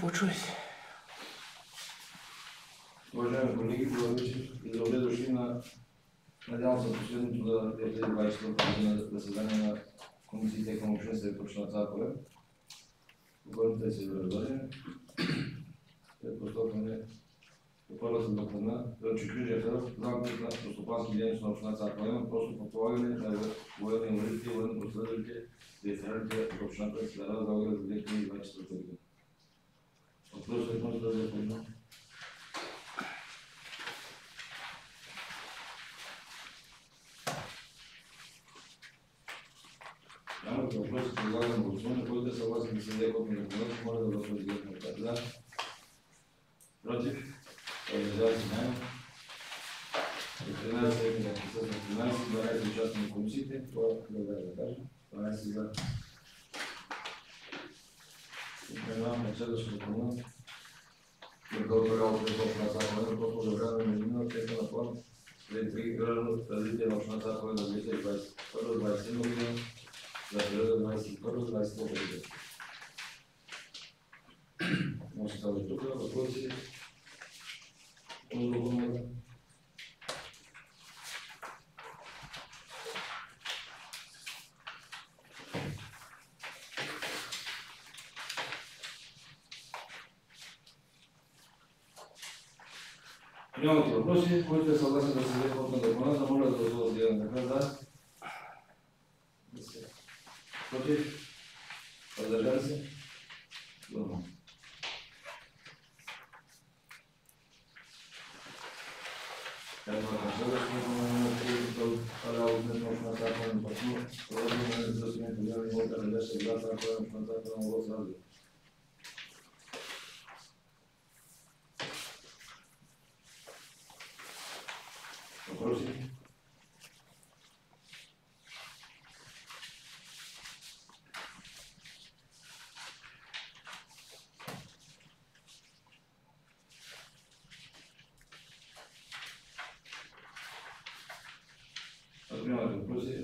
започвай. Уважаеми колеги, добре дошли на, надявам се, последното за 2024 година заседание на Комисията към община Съвет община Царево. Когато те се разгледани, предпоставяме по първата докладна, че Крижия Федор, замкът на стопански дейност на община Царево има просто подполагане на военни инвалидите и военни последователите за изстреляните в общината Царево за Оград за 2024 година. Въпросът може да запомня. Няма да въпроси предлагам гласуване, който е съгласен да се даде копия на документ, може да гласува директно от тази. За. Против. Въздържали се няма. 13 седмици на присъствие 12 участни на комисиите. Това да кажа. 12 за. Преминаваме на следващата комуна. Контролна работа в община Царево, просто одобряване на междинна тема на план за интегрирано развитие на община Царево на 2021-2027 година. За периода 21-22 година. Може да става тук, въпроси. Нямате въпроси, които е съгласен да се даде ход на документа, моля да гласува с един така да. Против? Въздържали се? Добре. Както на следващото работа на община Царево на Пасмур, проведено на изразумението време и вода на Леша град на община Царево на област Разлив. Въпроси? Ако нямате въпроси,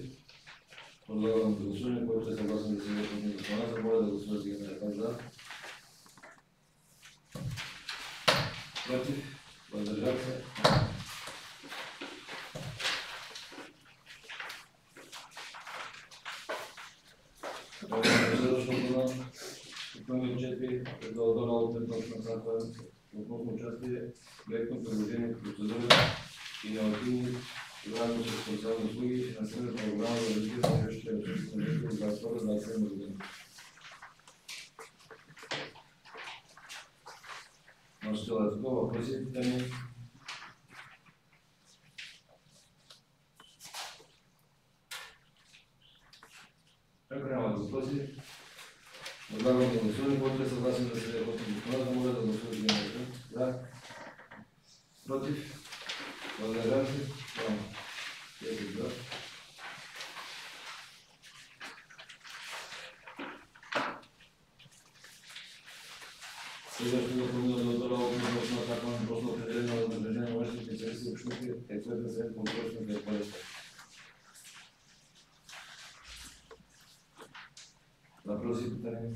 подлагам на гласуване, който е съгласен да се даде копия на документа, моля да гласува с един ръка за. Против? Въздържали се? Следващото 4 за отдора от на Царево относно участие в проектно предложение в процедура иновативни програми с специални услуги и финансиране на програма за развитие на следващите ресурси на 2022-2027 година. Можете да такова въпроси, питания? Ако няма въпроси, предлагам да гласуване, който е съгласен да се даде ход на документа, моля да гласува с един ръка. За. Против? Въздържали се? Няма. 10 за. Следващото допълнително да отдора от община Царево на просто определение на възнаграждение на външни специалисти и общински експертен съвет по устройство на територията. Въпроси и питания?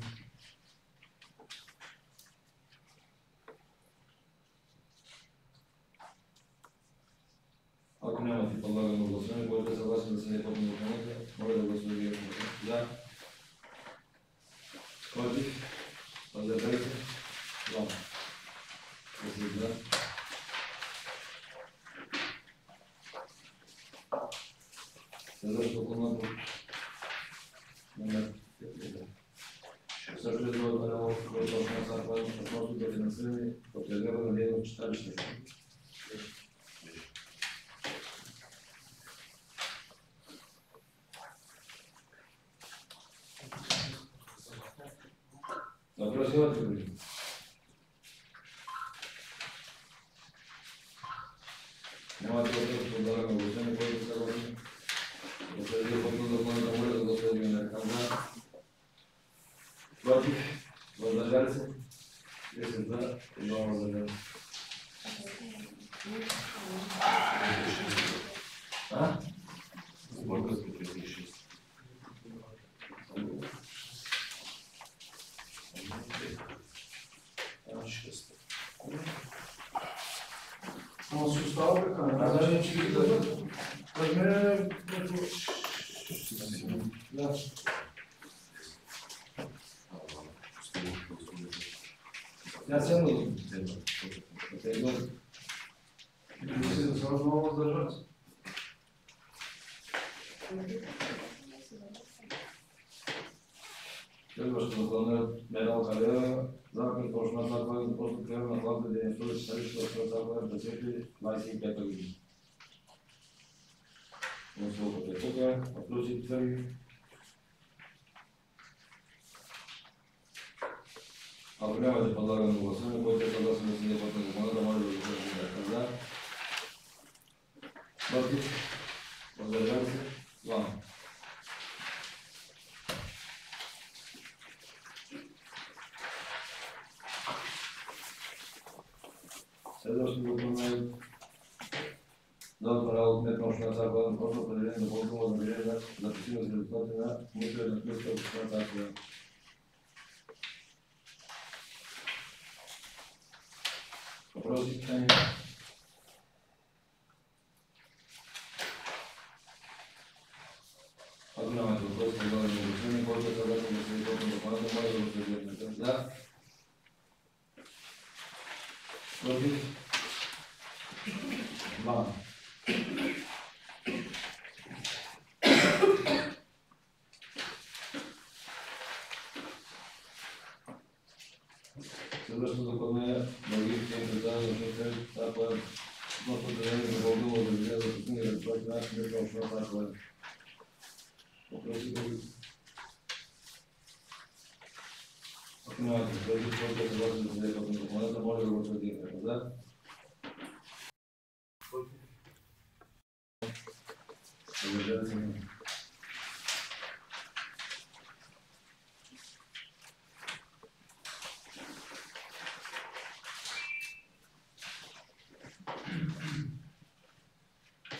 Ако нямате, подлагам на гласуване, който е съгласен да се даде копия на документа, моля да гласува директно. За. Против? Въздържали се? Двама. 10 за. Следващото командо номер 5. Също е това да работи, който община Царево относно да финансиране от резерва на дейност читалище. Въпрос имате ли? Нямате въпрос, подлагам на гласуване, който е съгласен. Да се даде ход на документа, моля да гласува един ръка за. Против? Въздържали се? 10 за, 2 въздържали се. se stava pecando, mas a gente também já sendo são as novas da gente. Следващото плана Медал Калева, закон почна закон после приема на главна дейността за читалището закон за 2025 година. Услугата е тук, въпроси твърди. Ако нямате подлагане на гласуване, който е съгласен да се не платна закона, да може да гласувате за. Против? Въздържали се? Двама. Следващото допълнение за отбора от Метнощна Царкова, просто определение допълнително възнаграждение за постигане с резултати на мисля на Кръста от Община Царкова. Въпроси, питания? Ако нямате въпроси, предлагаме на гласуване, който е съгласен да се изготвя допълнително, може да го следвате. За? Против? Два. Следващото допълнение на логиките им предаване на Шефер, това е относно определение за вълнува възможност за постигане на резултати на Кметна Община Царкова. Въпроси други? Ако нямате въпроси, който е съгласен да се даде този допълнение, може да го следите. За? Въздържали се?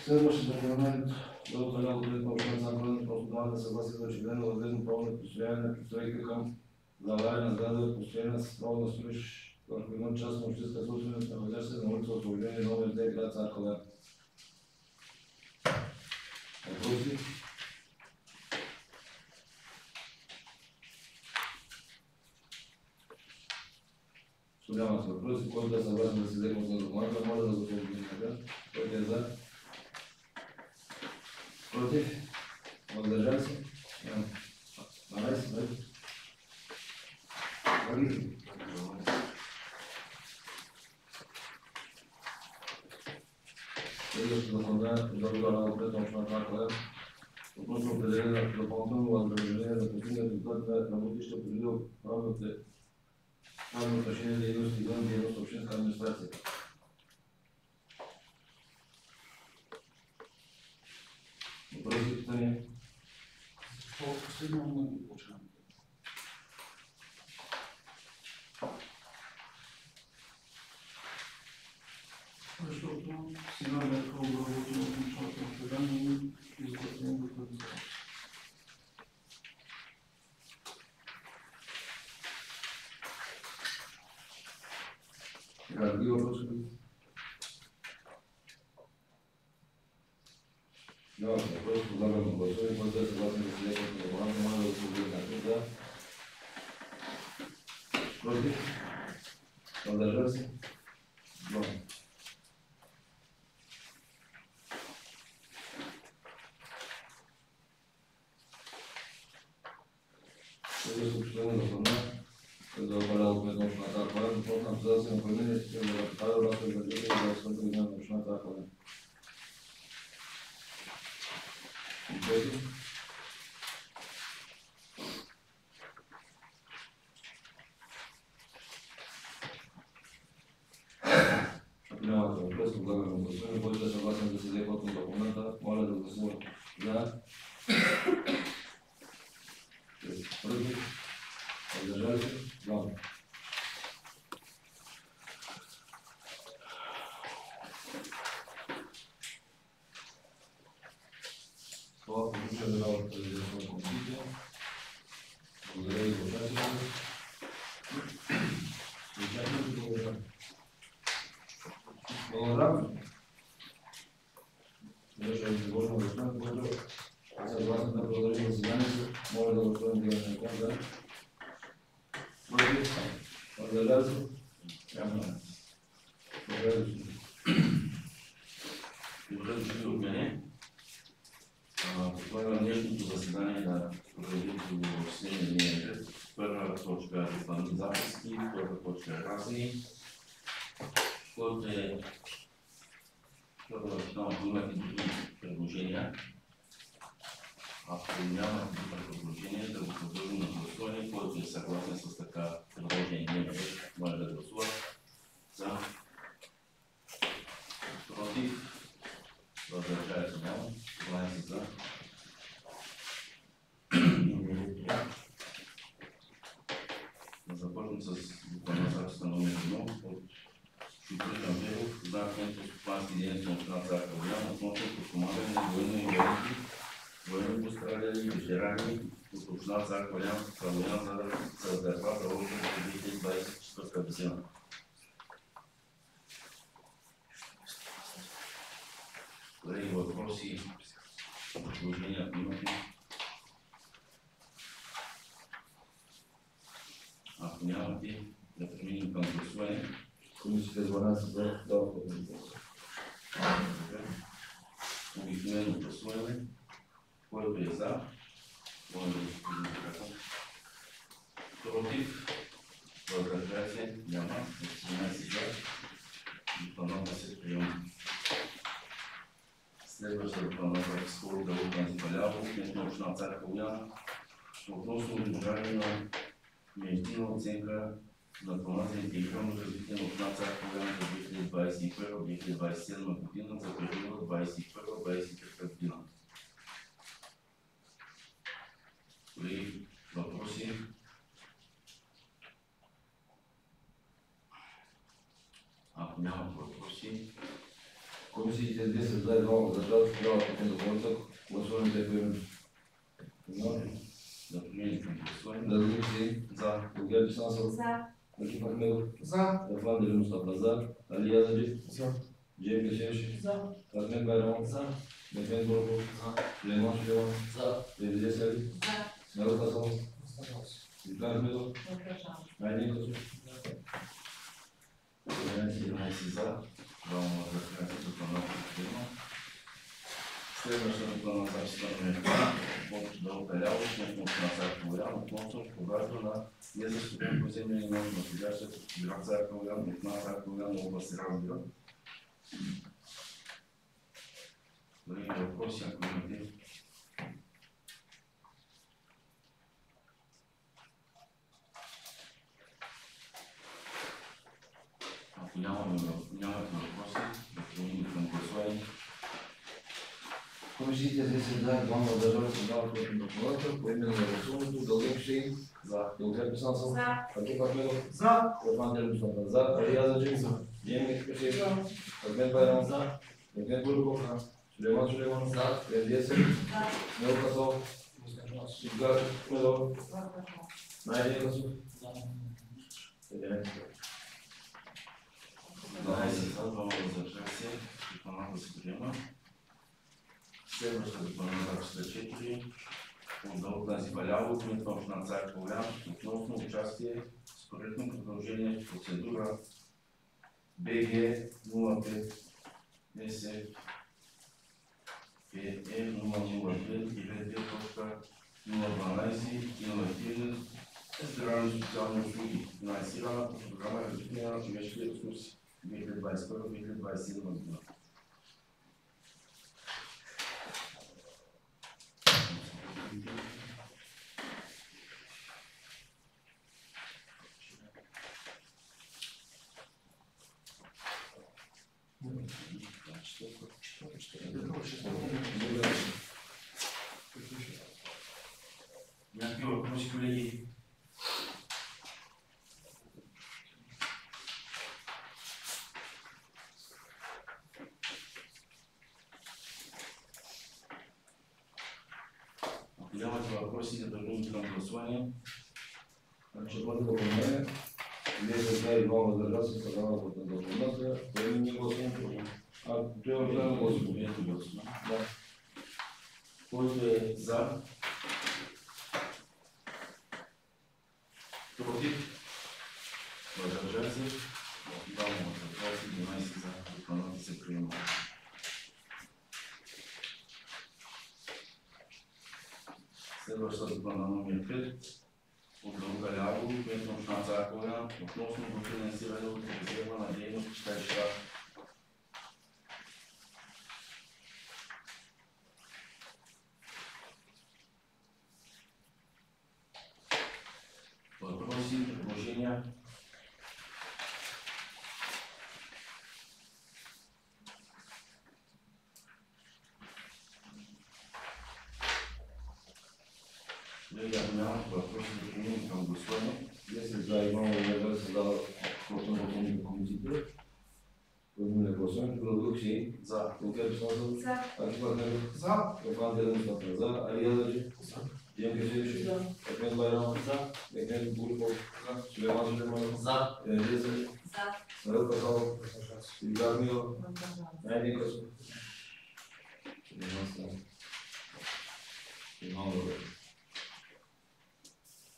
Следващия документ за отделен от Кметна Община Царкова относно даване на съгласие за очевидно въведено право на построяване на постройка към заварена сграда, построена с право на строеж върху една част на общинска собственост, находяща се на улица Освобождение номер 2, град Царкова. Въпроси? Няма се въпроси, който е съгласен да се вземе от документа, може да го съобщи. Който е за? Против? Въздържали се? 12, нали? Вали? Следващото допълнение за отбора от Кметна Община Царкова относно определение на допълнително възнаграждение за постигане резултати на работеща преди правно решение дейност извън дейност общинска администрация. Въпроси, питания? Последно много почвам. Защото сега бяха обработени от началото на предание и изготвени до конца. Сега, други въпроси? Няма въпрос, подлагам на гласуване, който е съгласен да се даде на документа, може да се обяви някой за. Против? Въздържали се? Два. Следващото съобщение за плана за отбора от Кметна Община Царкова относно обсъждане на промени система за капитал, разход за 2024 година на Община Царкова. Ако нямате въпрос, предлагам на гласуване, който е съгласен да се даде код на документа, моля да гласува за. Против? Въздържали се? Двама. Това приключва работата за директора комисия. Благодаря ви за участието. Благодаря. Решение за гласуване на гласуване, който съгласно на продължение заседанието, моля да гласуваме дигане на ръка за. Против? Въздържали се? Няма. Благодаря ви. Добре дошли от мене. Предлагам днешното заседание да продължим по следния ред. Първа точка е план записки, втора точка е разни, който е първоначално имате други предложения. Ако няма други предложения, да го продължим на гласуване, който е съгласен с така предложение дневен ред, може да гласува. За. Против. Въздържали се няма. 12 за. Да започнем с докладната номер 1 от Шукри Камберов, знакът по стопански дейност на община Цар Калоян, относно подпомагане на военно-инвалидни, военно пострадали и ветерани от община Цар Калоян за заплата от 2024 година. Колеги, въпроси, предложения, имате? Ако нямате, да преминем към гласуване. Комисията 12 за дава подпомагане. Обикновено гласуване, който е за, може да изпълни така. Против, въздържали се, няма, 18 за, дипломата се приема. Следващата дипломата е скоро да отнася Валяво, кмет на община Цар Калоян, относно удържане на междинна оценка на плана за интегрирано развитие на община Цар Калоян за 2021-2027 година за периода 2021-2023 година. Колеги, въпроси? Ако нямат въпроси, Комисиите 10 за 2 въздържали се, дава подпомагане. Гласуването е приемено. да преминем към гласуване. Да дадим си За. Георги Станасов. За. Акиф Ахмедов. За. Рафан Дели Мустафа за. Али Язаджи. За. Джейм Гешеш. За. Казмен Байрамов. За. Мехмед Борков. За. Сулейман Шилева. За. Ревизия Сали. За. Смело Хасанов. Иван Ахмедов. Найден Косов. 11 за. Двама въздържали се, дипломата се приема. Следващата плана за номер 2 от Дълга Ляво, кмет на община Цар Калоян, относно продажба на незащитен поземлен имот, находящ в град Цар Калоян, община Цар Калоян, област Разград. Колеги, въпроси, ако имате. Ако нямате въпроси, да преминем към гласуване. Комисиите 10 за 2 въздържали се, дава подпомагане. По име на гласуването Дългин Шейн. За. Георги Станасов. За. Акиф Ахмедов. За. Рафан Дели Мустафа за. Али Язаджи. За. Джейм Гешеш. Казмен Байрамов. За. Мехмед Борков. Сулейман Шилева. За. Ревизия Сали. За. Смело Хасанов. Иван Ахмедов. Найден Косов. 11. 12 за, двама въздържали се, дипломата се приема. Следващата дипломата 4 от Дълга Валяво, кмет на община Цар Калоян, относно участие с проектно продължение в процедура БГ 05 СФ ЕЕ 002-2.012 иновативни здравни социални услуги, финансирана по програма развитие на човешки ресурси 2021-2027 година. Някакви въпроси, колеги? Ако нямате въпроси, да преминем към гласуване. Ще бъде допълнение. Вие за 2 въздържали се, дава подпомагане. По име на гласуването той е определено гласуване. Ето гласуване. Да. Който е за? Против? Въздържали се? Двама въздържали се, 11 за. Докладът се приема. Следващата доклада номер 5 от Дълга Ляго, кмет на община Цар Калоян, относно дофинансиране от резерва на дейност читалища. Въпроси, предложения? Колеги, ако нямат въпроси, да преминем към гласуване. 10 за, имamo въздържали се, дава prostorno poslovnik komisije. Odmine glasovanje, Продукции За. Лукер Писанцев, За. Аки Партнеров, За. Стефан Делов за, Алия Даджи, Ям Кешевич, Ахмед Байрам, Мехмед Бурков, Сулейман Сулейманов, За. Езесели, За. Народ Касалов, Ильгар Милов, Найден Касов.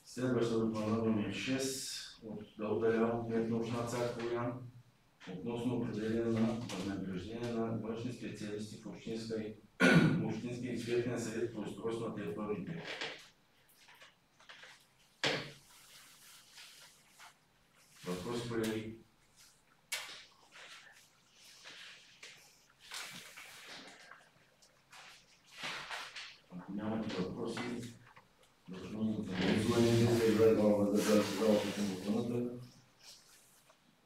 Следващата доклада номер 6 от Дълга Ляго, кмет на община Цар Калоян, относно определение на възнаграждение на външни специалисти в Общинския експертен съвет по устройство на териториите. Въпроси, колеги? Ако нямате въпроси, да преминем към гласуване.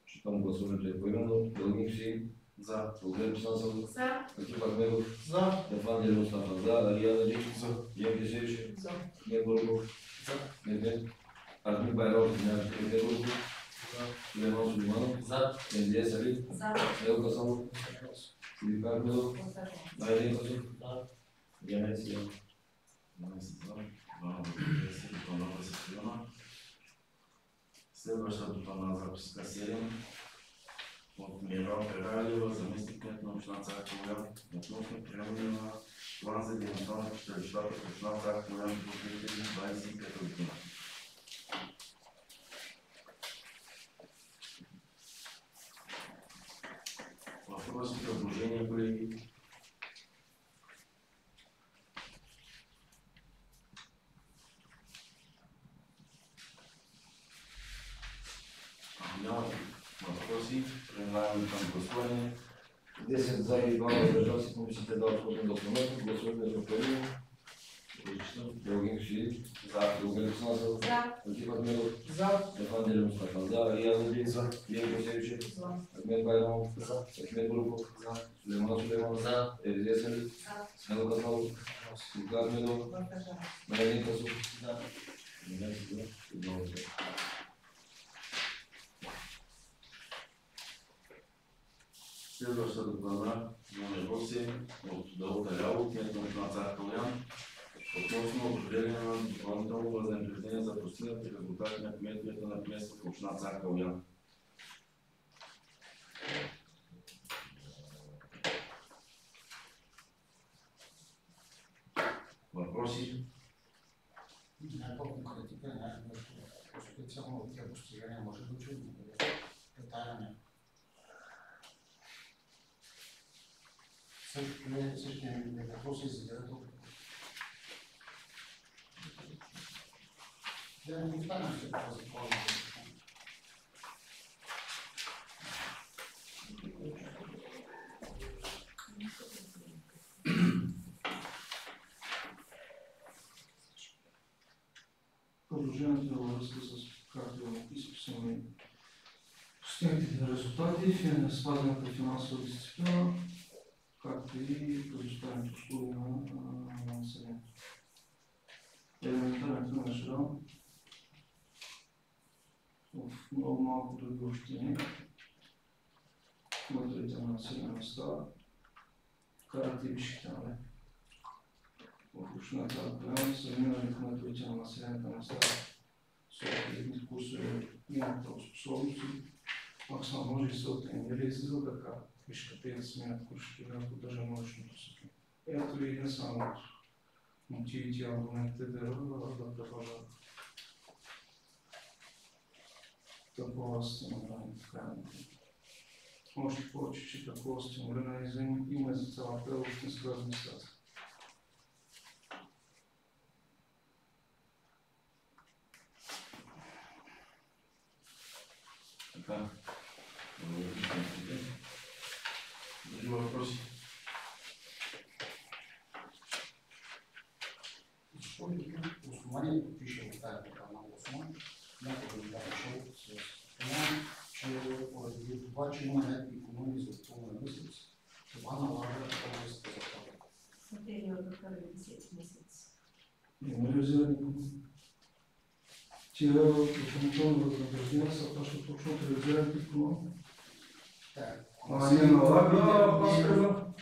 Считам гласуването е поименно. Белгински, За. Лукер Писанцев, За. Аки Партнеров, За. Стефан Делов за, Алия Даджи, Ям Кешевич, За. Ахмед Бурков, Мехмед Байрам, Мехмед Бурков, Сулейман Сулейманов, За. Езесели, За. Народ Касалов, Ильгар Милов, Найден Касов. 11 за. 12 за. 2 въздържали се. Докладът се приема. Следващата доклада записка 7 от Мирал Пералиева, заместник-кмет на община Цар Калоян, относно приемане на план за дейността на читалищата в община Цар Калоян до 2025 година. Въпроси, предложения, колеги? Ако нямате въпроси, преминаваме към гласуване. 10 за и 2 въздържали се, комисията дава сходен документ. Гласуване за първо. Белгински, За. Лукер Писанцев, За. Аки Партнеров, За. Стефан Делов за, Алия Даджи, Ям Кешевич, За. Ахмед Байрам, Ахмед Бурков, Сулейман Сулейманов, Езесели, Народ Касалов, Ильгар Милов, Въздържали. Найден Касов. 11 за, 1 за. Следващата доклада номер 8 от Дълга Ляго, кмет на община Цар Калоян, относно определение на допълнително възнаграждение за постигнати резултати на кметовете на кметство в община Цар Калоян. Въпроси? Някаква конкретика, някакво специално от тия постижения може да чуем, детайляне. Също не всички какво се изгледа тук. Да не останем се това закон. Предложението във връзка с както изписани постигнатите резултати, спазената финансова дисциплина, както и предоставените услуги на населението. Елементарен пример ще дам. В много малко други общини, кметовете на населени места, карат и вишките, нали? В общината Калоян са минали кметовете на населените места съответните курсове, имат правоспособности, максимално може и са тренирали и се за да карат. вишката и да сменят крушите да поддържа научното си. Ето и един само от мотивите и аргументите да предложат такова стимулиране. Още повече, че такова стимулиране има за цялата общинска администрация. Така. Други въпроси? Защо ли основанието пише в тази програма основа? Някой да дошъл с това, че поради това, че има някакви икономии за около на месец, това налага по-ниската заплата. За периода първи 10 месец. Има ли за тия допълнителни възнаграждения са плащат точно от реализираните икономии? Так. Не налага паскава.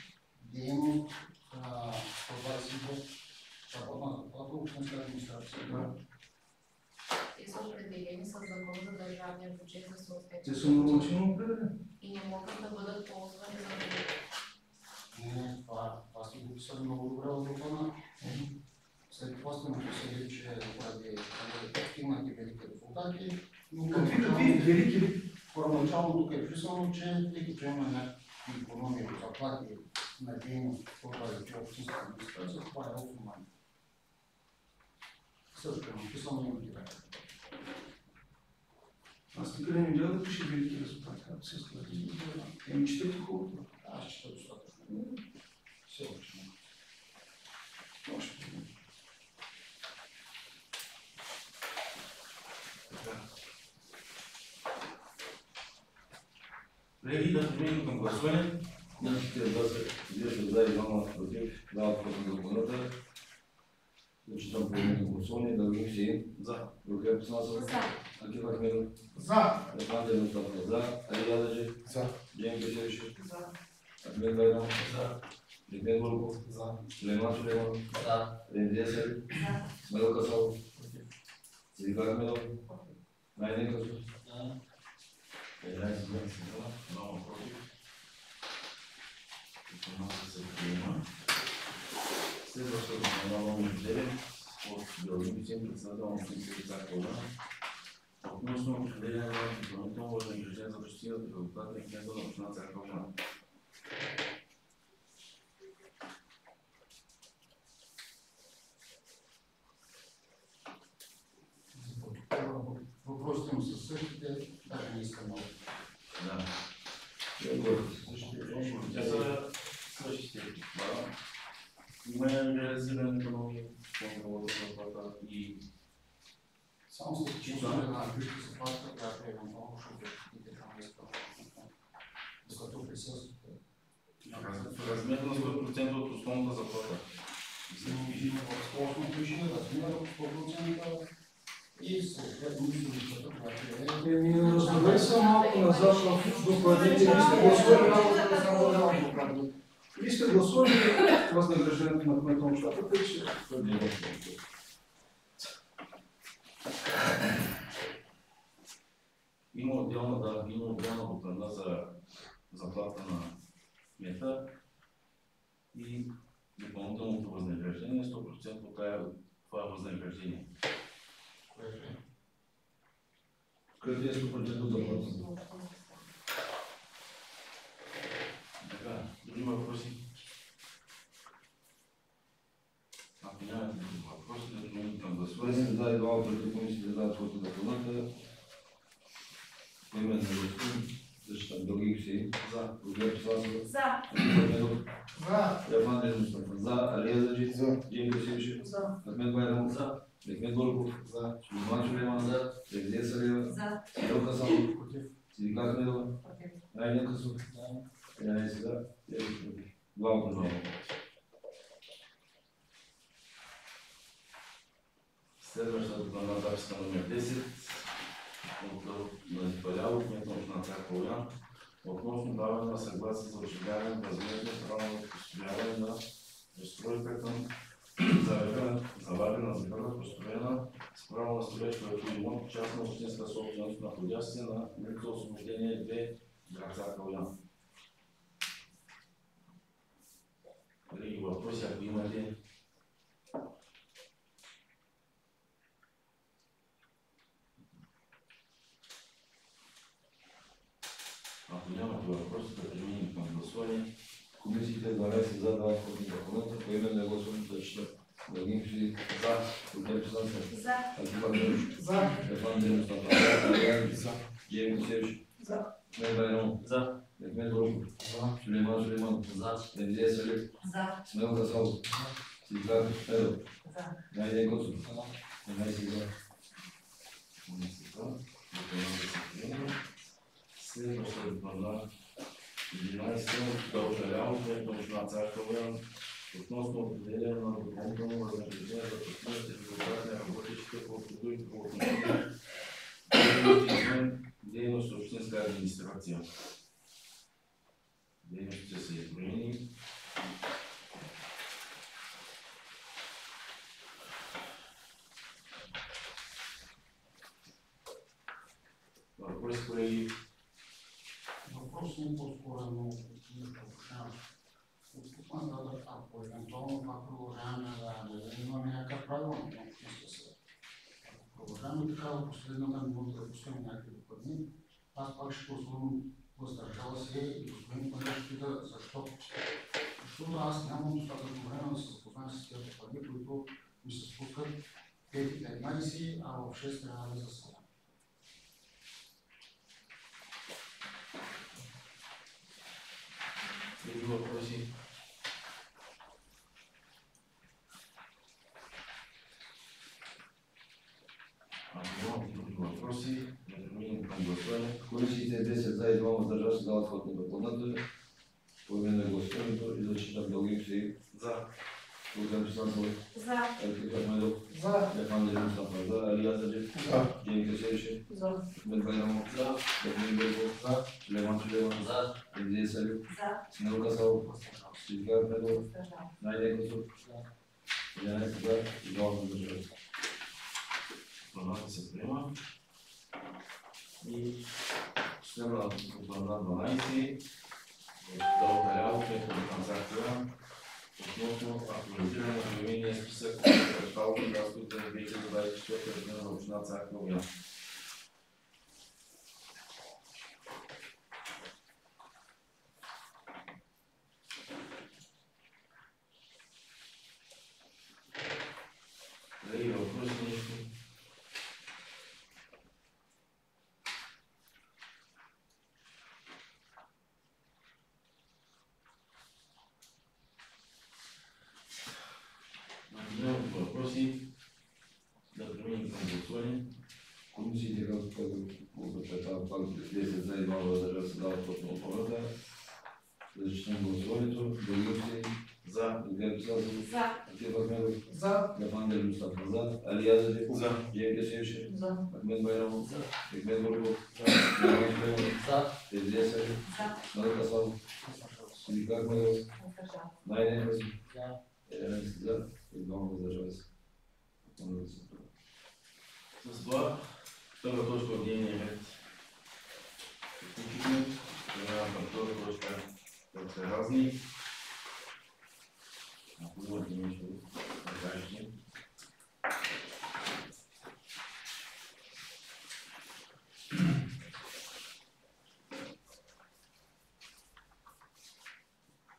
Дейност 122 работна заплата общинска администрация. Те са определени с закон за държавния бюджет за съответствие. Те са нормативно определени. И не могат да бъдат ползвани за други. Не, това сте го писали много добре в закона. След това сте написали, че поради постигнати велики резултати, но Какви велики? първоначално тук е писано, че тъй като има някакви икономии от заплати на дейност, който е общинска администрация, това е основание. Също е написано и мотивация. Аз никъде не гледам да пише велики резултати, както се склади. Еми четете хубаво. Аз чета достатъчно. Все още не. Още не. Колеги, да преминем към гласуване. Нашите въздържали за и двама против, дават против законата. Зачитам преминем гласуване, да ги си за. Рухев Писмасов. За. Акив Ахмедов. За! Ефан Демонстратов за. Али Ядажи. За. Джейн Кешевиши. За. Ахмед Байрам. За. Рихмет Бурков. За. Сулейман Сулейман. За. Ремзия Сели. За. Смел Касалов. Сидика Ахмедов. Найден Касов. За. 11 за, много против. Информация се приема. Следващото номер 9 от Георги Бисин, председател на Общинския царкова. Относно определяне на допълнително възнаграждение за постигнат резултат на кмета на община Царкова. Въпросите му са същите, даже не искам много. Да. Те са същите. Има реализиране икономии, контролата на заплата и Само след чувстване на бюджетната заплата, която е много шофирите там докато присъствате. В размер на 100% от основната заплата. Възможно пише размер от 100% и съответно бюджетата, която е... Еми, разберете се малко назад в докладите. Вие сте гласували възнаграждението на кмета на общата, тъй че Има отделна покръвна за заплата на кмета и допълнителното възнаграждение 100% от това възнаграждение. Къде е 100% от заплата? Така, други въпроси? Ако нямате други въпроси, да преминем към гласуване. За и двама преди комисията да дадат своята заплата. Поименна гласуване. Защитам други си. За. Рухев Писмасов. За. За! Ефан Демонстратов. За. Али Ядажи. За. Джейн Кешевиши. За. Ахмед Байрам. За. Рихмет Бурков. За. Сулейман Сулейман. За. Ремзия Салиева. За. Смел Касалов. Против. Сидика Ахмедова. Против. Найден Касов. За. 11 за. 9 против. Главно контрол. Следващата плана записка номер 10 от Назипаляво, кмет на община Царкова, относно даване на съгласие за осигуряване на възмездно право на построяване на постройка към заварена сграда, построена с право на строеж върху имот, частна общинска собственост, находящ се на улица Освобождение 2, град Царкова. въпроси, ако имате. Ако нямате въпроси, да преминем към гласуване. Комисиите 12 за 20 документа, по име на гласуването за член. Благинчи за, Лукер Чесанцев, За. Атимар Дънш, За. Стефан Димостав, Алиян, За. Георги Кисевич, За. Мехмед Байрам, За. Мехмед Борисов, За. Сулейман Сулейман, Ремзия Салих, За. Смел Гасалов, Силикар Федов, За. Найден Коцов, 11 за. Следващата доклада 11 Долча Рялов, Община Царска Поляна, относно определяне на допълнително възнаграждение за постигнати резултати на работещите по трудови правоотношения, дейност общинска администрация. Дейностите са изброени. Въпроси, колеги? Въпрос не по-скоро от нататък, ако евентуално това продължаваме да имаме някакъв правилник на общинския съвет. Ако продължаваме така до последната минута да пускаме някакви допълни, аз пак ще гласувам въздържала се и господин Панев ще пита защо. Защото аз нямам достатъчно време да се запозная с тези допълни, които ми се спускат 5:15, а в 6 трябва да заседам. Други въпроси? Ако нямам други въпроси, да преминем към гласуване. Комисиите 10 за и 2 въздържали се дават ход на допълнително. По име на гласуването и зачитам Благинчи За. Лукер Чесанцев, За. Елфик Ахмедов, За. Стефан Димостав, за, Алия Саджев, Георги Кисевич, За. Мехмед Байрам, Мехмед Борисов, Сулейман Сулейман, Ремзия Салих, За. Смел Гасалов, Силикар Федов, Въздържал. Найден Коцов, 11 за и 2 въздържали се. Планът се приема. И член на плана 12 Долча Рялов, Община Царска Поляна, относно актуализиране на поименния списък на капиталовите разходи за 2024 година на Община Царска Поляна. Колеги, въпроси нещо? Ако нямате въпроси, да преминем към гласуване. Комисиите, както подчертава пак 10 за и 2 въздържали се дават ход на допълнително. Да зачитам гласуването. Благинчи За. Лукер Чесанцев, За. Елфик Ахмедов, За. Стефан Димостав, за, Алия Саджев, За. Георги Кисевич, За. Мехмед Байрам, За. Мехмед Борисов, Сулейман Сулейман, За. Ремзия Салих, За. Смел Гасалов, Силикар Федов, Въздържал. Найден Коцов, За. 11 за и 2 въздържали се. С това първа точка от дневния ред приключихме. Преминавам към втора точка, която са разни. Ако имате нещо да кажете.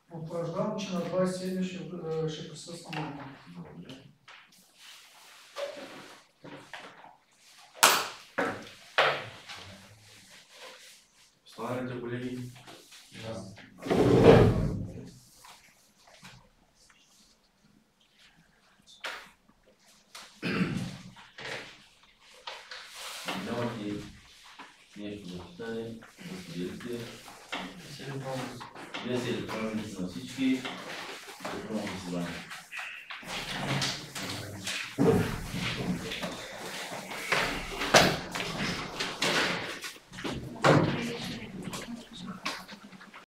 Потвърждавам, че на 27 ще присъствам. Благодаря. Останалите колеги? Нямате нещо за питане, да споделите. Днес е електронен на всички. Електронно заседание.